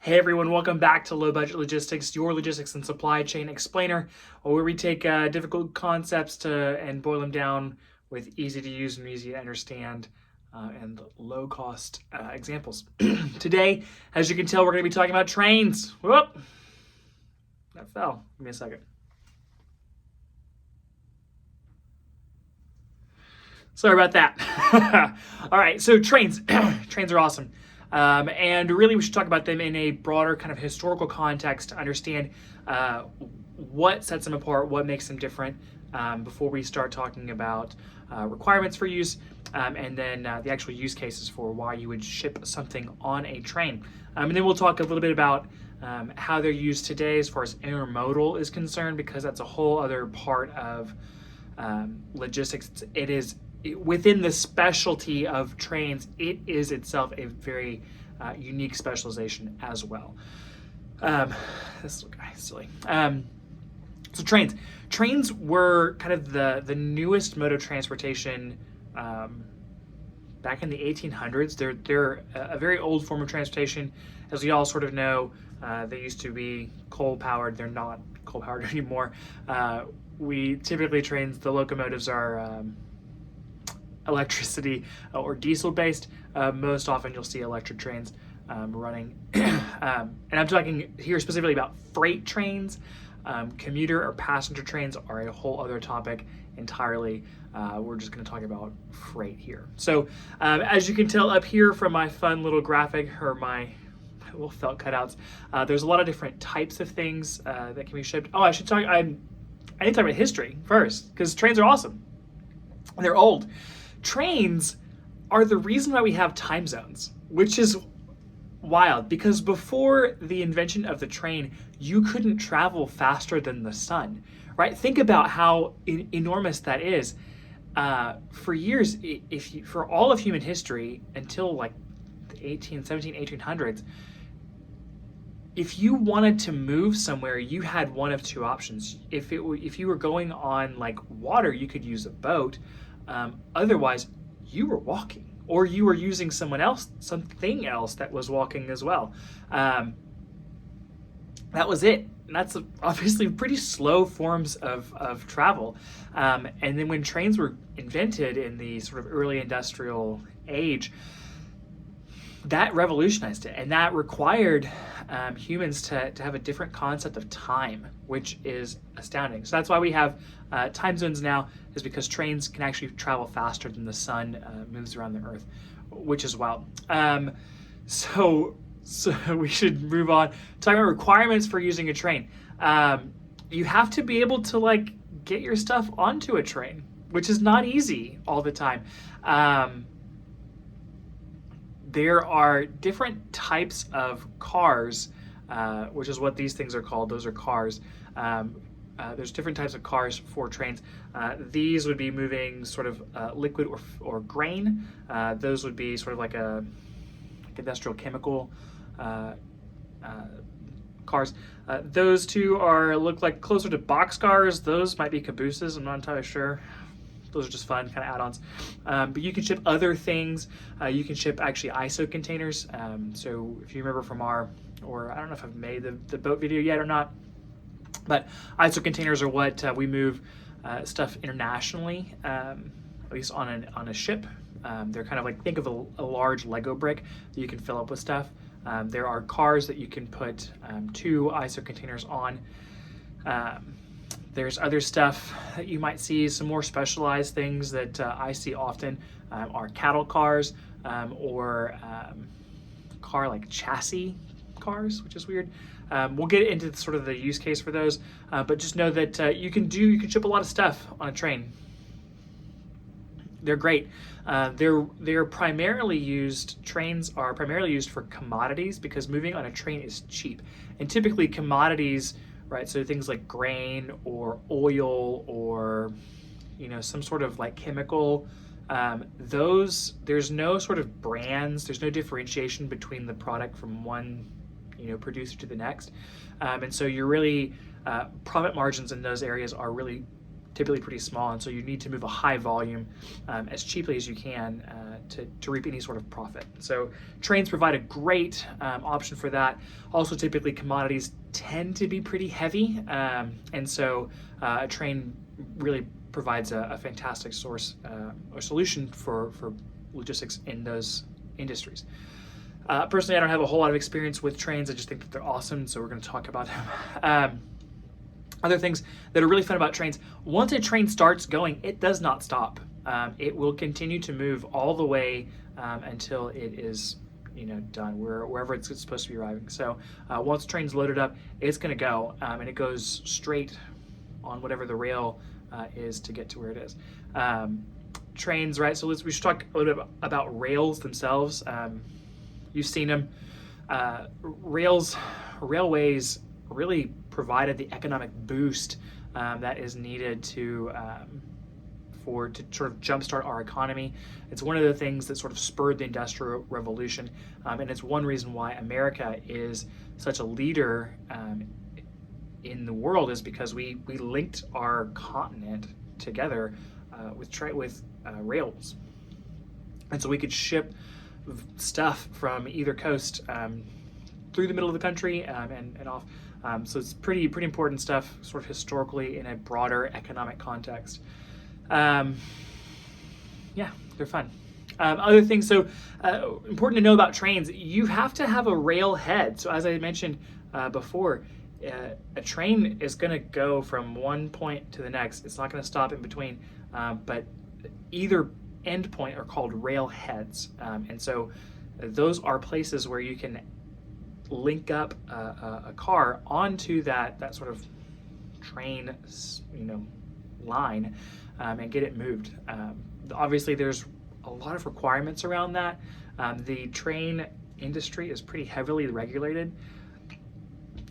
Hey everyone, welcome back to Low Budget Logistics, your logistics and supply chain explainer, where we take difficult concepts and boil them down with easy to use and easy to understand and low cost examples. Today, as you can tell, we're going to be talking about trains. Whoop! That fell. Give me a second. Sorry about that. All right, so trains. Trains are awesome. And really, we should talk about them in a broader kind of historical context to understand what sets them apart, what makes them different, before we start talking about requirements for use, and then the actual use cases for why you would ship something on a train. And then we'll talk a little bit about how they're used today as far as intermodal is concerned, because that's a whole other part of logistics. It is within the specialty of trains, it is itself a very unique specialization as well. This little guy is silly. So trains were kind of the newest mode of transportation back in the 1800s. They're a very old form of transportation. As we all sort of know, they used to be coal powered. They're not coal powered anymore. We typically the locomotives are electricity or diesel based. Most often you'll see electric trains running. And I'm talking here specifically about freight trains. Commuter or passenger trains are a whole other topic entirely. We're just going to talk about freight here. So as you can tell up here from my fun little graphic or my little felt cutouts, there's a lot of different types of things that can be shipped. Oh, I need to talk about history first, because trains are awesome. They're old. Trains are the reason why we have time zones, which is wild, because before the invention of the train, you couldn't travel faster than the sun, right? Think about how enormous that is. For years, for all of human history, until like the 1800s, if you wanted to move somewhere, you had one of two options. If you were going on like water, you could use a boat. Otherwise, you were walking, or you were using something else that was walking as well. That was it. And that's obviously pretty slow forms of travel. And then when trains were invented in the sort of early industrial age, that revolutionized it, and that required humans to have a different concept of time, which is astounding. So that's why we have time zones now, is because trains can actually travel faster than the sun moves around the earth, which is wild. So we should move on. Talking about requirements for using a train. You have to be able to like get your stuff onto a train, which is not easy all the time. There are different types of cars, which is what these things are called. Those are cars. There's different types of cars for trains. These would be moving sort of liquid or grain. Those would be sort of like industrial chemical cars. Those two look like closer to box cars. Those might be cabooses. I'm not entirely sure. Those are just fun kind of add-ons. But you can ship other things. You can ship actually ISO containers. So if you remember from I don't know if I've made the boat video yet or not, but ISO containers are what we move stuff internationally, at least on a ship. They're kind of like, think of a large Lego brick that you can fill up with stuff. There are cars that you can put 2 ISO containers on. There's other stuff that you might see. Some more specialized things that I see often are cattle cars, or car like chassis cars, which is weird. We'll get into sort of the use case for those, but just know that you can ship a lot of stuff on a train. They're great. Trains are primarily used for commodities, because moving on a train is cheap, and typically commodities, right? So things like grain or oil or, some sort of like chemical, there's no sort of brands, there's no differentiation between the product from one, producer to the next. And so you're really, profit margins in those areas are really typically pretty small, and so you need to move a high volume as cheaply as you can to reap any sort of profit. So trains provide a great option for that. Also, typically commodities tend to be pretty heavy, and so a train really provides a fantastic source or solution for logistics in those industries. Personally, I don't have a whole lot of experience with trains. I just think that they're awesome, so we're going to talk about them. Other things that are really fun about trains: once a train starts going, it does not stop. It will continue to move all the way until it is, done wherever it's supposed to be arriving. So once the train's loaded up, it's going to go, and it goes straight on whatever the rail is to get to where it is. Trains, right? So we should talk a little bit about rails themselves. You've seen them. Railways really provided the economic boost that is needed to sort of jumpstart our economy. It's one of the things that sort of spurred the Industrial Revolution, and it's one reason why America is such a leader in the world, is because we linked our continent together with rails, and so we could ship stuff from either coast through the middle of the country and off. So it's pretty important stuff, sort of historically in a broader economic context. Yeah, they're fun. Other things, so important to know about trains: you have to have a rail head. So as I mentioned before, a train is going to go from one point to the next. It's not going to stop in between, but either end point are called rail heads, and so those are places where you can link up a car onto that sort of train, line, and get it moved. Obviously, there's a lot of requirements around that. The train industry is pretty heavily regulated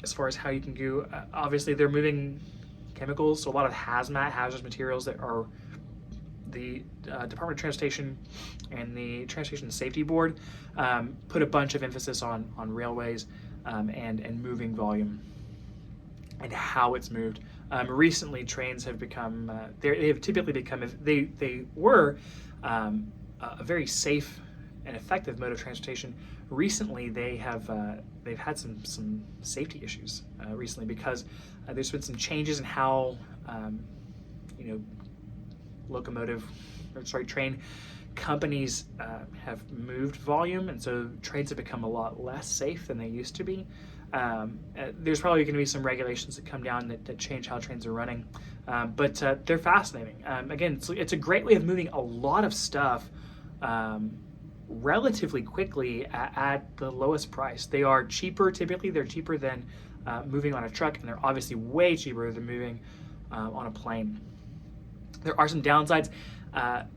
as far as how you can go. Obviously, they're moving chemicals, so a lot of hazardous materials that are the Department of Transportation and the Transportation Safety Board put a bunch of emphasis on railways and moving volume and how it's moved. Recently, trains have become they were a very safe and effective mode of transportation. Recently, they've had some safety issues recently because there's been some changes in how train companies have moved volume, and so trains have become a lot less safe than they used to be. There's probably going to be some regulations that come down that change how trains are running, but they're fascinating. Again, it's a great way of moving a lot of stuff relatively quickly at the lowest price. They are cheaper. Typically, they're cheaper than moving on a truck, and they're obviously way cheaper than moving on a plane. There are some downsides.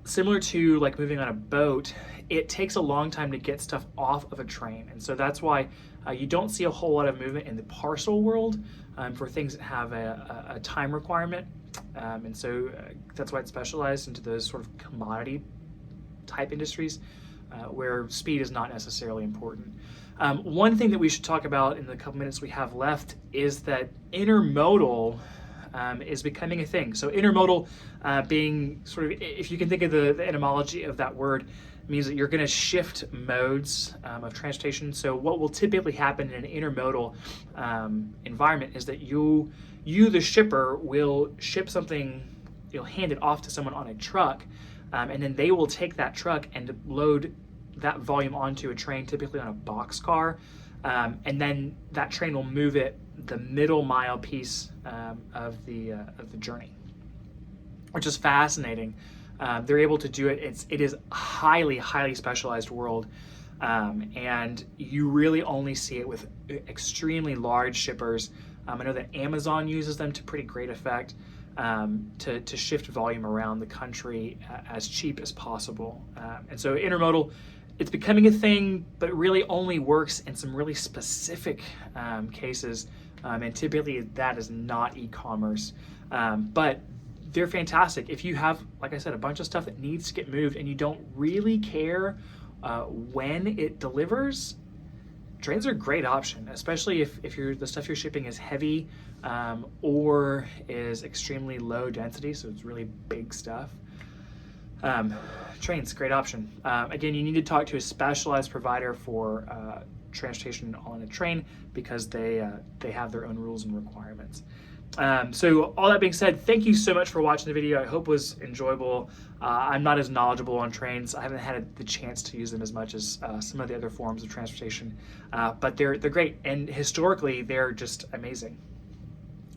Similar to like moving on a boat, it takes a long time to get stuff off of a train, and so that's why you don't see a whole lot of movement in the parcel world for things that have a time requirement, and so that's why it's specialized into those sort of commodity type industries where speed is not necessarily important. One thing that we should talk about in the couple minutes we have left is that intermodal is becoming a thing. So intermodal being sort of, if you can think of the etymology of that word, means that you're going to shift modes of transportation. So what will typically happen in an intermodal environment is that you the shipper will ship something, you'll hand it off to someone on a truck, and then they will take that truck and load that volume onto a train, typically on a boxcar, and then that train will move it the middle mile piece of the journey, which is fascinating. They're able to do it. It is a highly specialized world, and you really only see it with extremely large shippers. I know that Amazon uses them to pretty great effect to shift volume around the country as cheap as possible. And so intermodal, it's becoming a thing, but it really only works in some really specific cases, and typically that is not e-commerce. But they're fantastic. If you have, like I said, a bunch of stuff that needs to get moved and you don't really care when it delivers, trains are a great option, especially if the stuff you're shipping is heavy or is extremely low density, so it's really big stuff. Trains, great option. Again, you need to talk to a specialized provider for transportation on a train because they have their own rules and requirements. So all that being said, thank you so much for watching the video. I hope it was enjoyable. I'm not as knowledgeable on trains. I haven't had the chance to use them as much as some of the other forms of transportation, but they're great, and historically they're just amazing.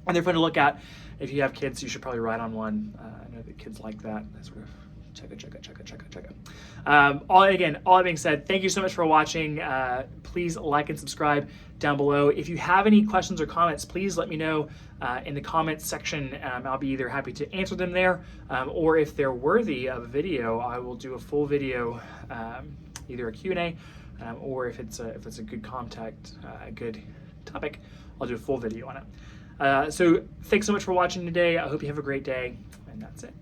And they're fun to look at. If you have kids, you should probably ride on one. I know that kids like that sort of chugga, chugga, chugga, chugga, chugga. All that being said, thank you so much for watching. Please like and subscribe down below. If you have any questions or comments, please let me know in the comments section. I'll be either happy to answer them there, or if they're worthy of a video, I will do a full video, either a Q&A, or if it's a good contact, a good topic, I'll do a full video on it. So thanks so much for watching today. I hope you have a great day, and that's it.